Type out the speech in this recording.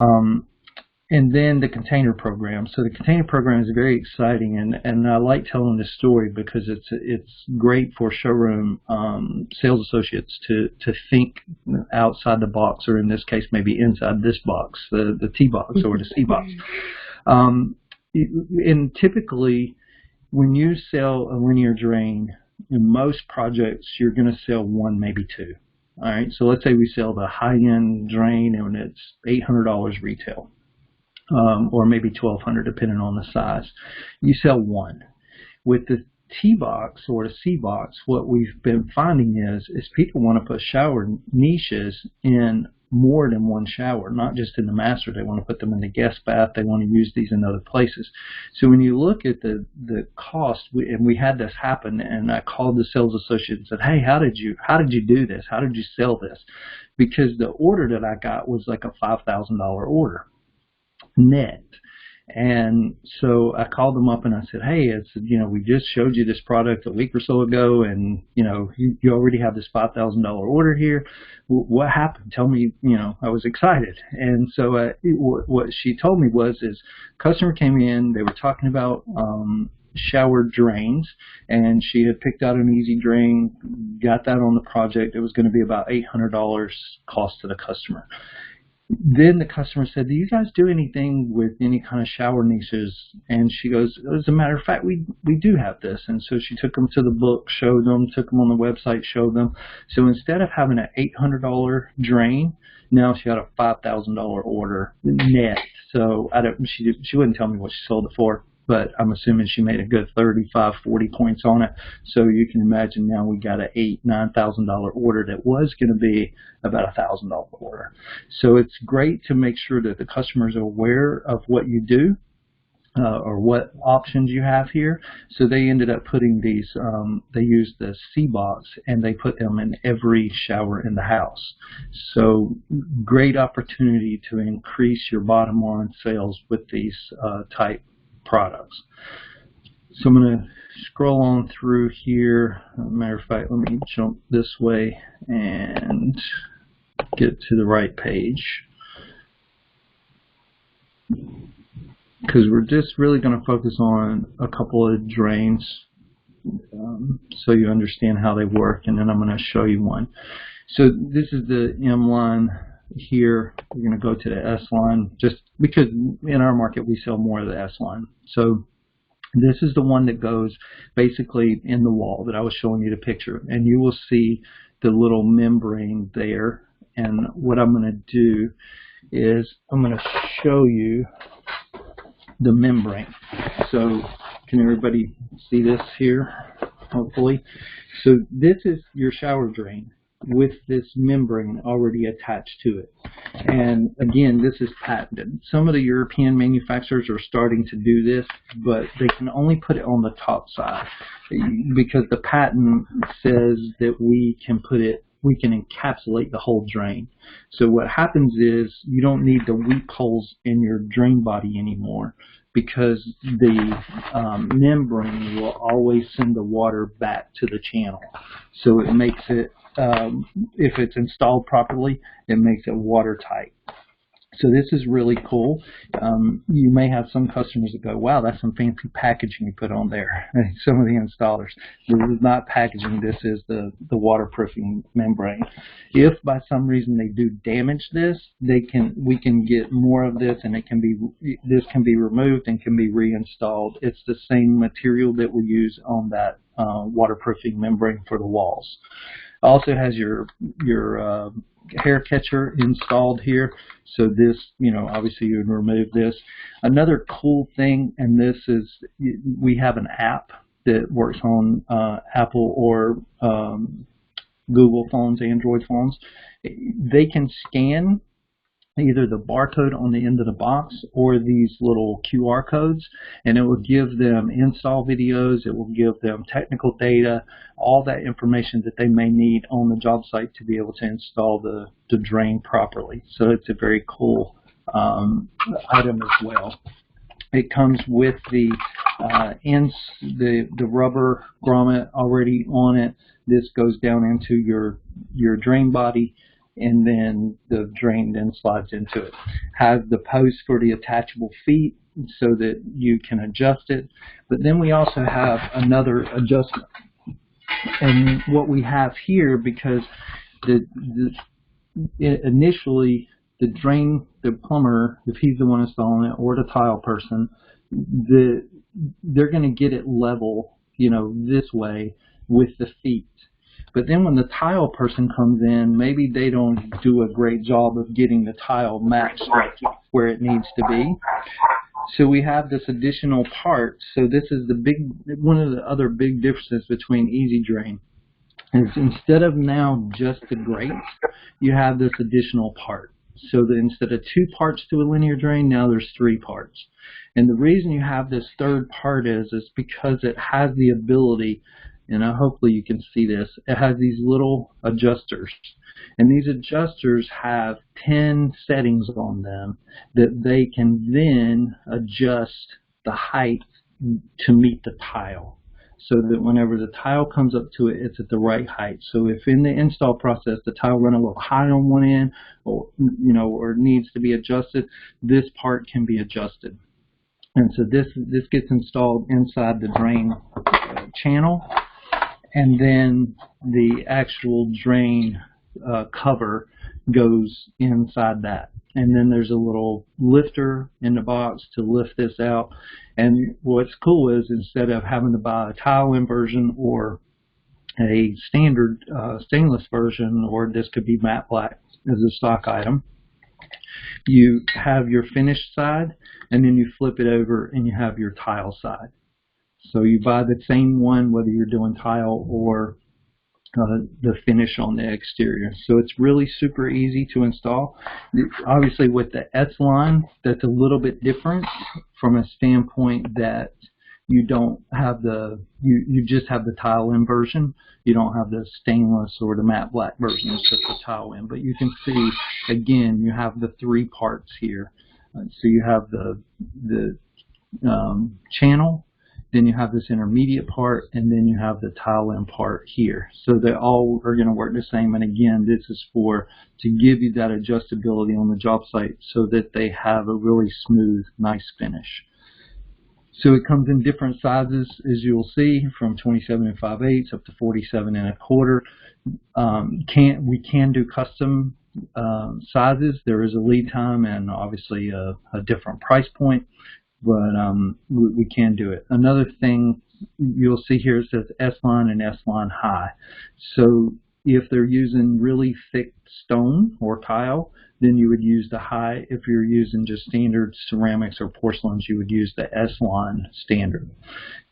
Um, and then the container program. So the container program is very exciting, and I like telling this story because it's great for showroom sales associates to think outside the box, or in this case, maybe inside this box, the T box or the C box. And typically, when you sell a linear drain, in most projects, you're going to sell one, maybe two. All right, so let's say we sell the high-end drain and it's $800 retail. Or maybe $1,200 depending on the size. You sell one. With the T box or the C box, what we've been finding is people want to put shower niches in more than one shower, not just in the master. They want to put them in the guest bath. They want to use these in other places. So when you look at the cost, and we had this happen, and I called the sales associate and said, "Hey, how did you do this? How did you sell this?" Because the order that I got was like a $5,000 order net. And so I called them up and I said, "Hey, we just showed you this product a week or so ago, and you already have this $5,000 order here. What happened? Tell me." I was excited. And so what she told me is customer came in, they were talking about shower drains, and she had picked out an easy drain, got that on the project. It was going to be about $800 cost to the customer. Then the customer said, "Do you guys do anything with any kind of shower niches?" And she goes, "As a matter of fact, we do have this." And so she took them to the book, showed them, took them on the website, showed them. So instead of having an $800 drain, now she had a $5,000 order net. So she wouldn't tell me what she sold it for, but I'm assuming she made a good 35, 40 points on it. So you can imagine now we got an $8,000, $9,000 order that was going to be about a $1,000 order. So it's great to make sure that the customers are aware of what you do, or what options you have here. So they ended up putting these, they used the C box and they put them in every shower in the house. So great opportunity to increase your bottom line sales with these type products. So I'm going to scroll on through here. Matter of fact, let me jump this way and get to the right page, because we're just really going to focus on a couple of drains so you understand how they work, and then I'm going to show you one. So this is the M line here. We're going to go to the S line just because in our market we sell more of the S line. So this is the one that goes basically in the wall that I was showing you the picture, and you will see the little membrane there. And what I'm going to do is I'm going to show you the membrane. So can everybody see this here? Hopefully. So this is your shower drain with this membrane already attached to it. And again, this is patented. Some of the European manufacturers are starting to do this, but they can only put it on the top side because the patent says that we can encapsulate the whole drain. So what happens is you don't need the weep holes in your drain body anymore, because the membrane will always send the water back to the channel. So it makes it, if it's installed properly, it makes it watertight. So this is really cool. You may have some customers that go, "Wow, that's some fancy packaging you put on there." Some of the installers. This is not packaging. This is the waterproofing membrane. If by some reason they do damage this, we can get more of this, and this can be removed and can be reinstalled. It's the same material that we use on that waterproofing membrane for the walls. Also has your hair catcher installed here. So this, obviously you would remove this. Another cool thing, and this is, we have an app that works on Apple or Google phones, Android phones. They can scan either the barcode on the end of the box or these little QR codes, and it will give them install videos, it will give them technical data, all that information that they may need on the job site to be able to install the drain properly. So it's a very cool item as well. It comes with the rubber grommet already on it. This goes down into your drain body, and then the drain then slides into it. Has the post for the attachable feet so that you can adjust it, but then we also have another adjustment. And what we have here, because initially the plumber, if he's the one installing it, or the tile person, they're going to get it level, this way with the feet. But then when the tile person comes in, maybe they don't do a great job of getting the tile matched where it needs to be. So we have this additional part. So this is one of the other big differences between Easy Drain. Is instead of now just the grates, you have this additional part. So that instead of 2 parts to a linear drain, now there's 3 parts. And the reason you have this third part is because it has the ability, and hopefully you can see this, it has these little adjusters. And these adjusters have 10 settings on them that they can then adjust the height to meet the tile, so that whenever the tile comes up to it, it's at the right height. So if in the install process the tile run a little high on one end, or needs to be adjusted, this part can be adjusted. And so this gets installed inside the drain channel, and then the actual drain cover goes inside that. And then there's a little lifter in the box to lift this out. And what's cool is instead of having to buy a tile inversion or a standard stainless version, or this could be matte black as a stock item, you have your finished side, and then you flip it over and you have your tile side. So you buy the same one whether you're doing tile or the finish on the exterior. So it's really super easy to install. Obviously with the S-Line, that's a little bit different from a standpoint that you don't have you just have the tile in version. You don't have the stainless or the matte black version. It's just the tile in. But you can see, again, you have the 3 parts here. So you have the channel, then you have this intermediate part, and then you have the tile in part here. So they all are going to work the same. And again, this is to give you that adjustability on the job site so that they have a really smooth, nice finish. So it comes in different sizes, as you'll see, from 27 5/8 up to 47 1/4. We can do custom sizes. There is a lead time and obviously a different price point, but we can do it. Another thing you'll see here, it says S-Line and S-Line High. So if they're using really thick stone or tile, then you would use the high. If you're using just standard ceramics or porcelains, you would use the S-Line standard.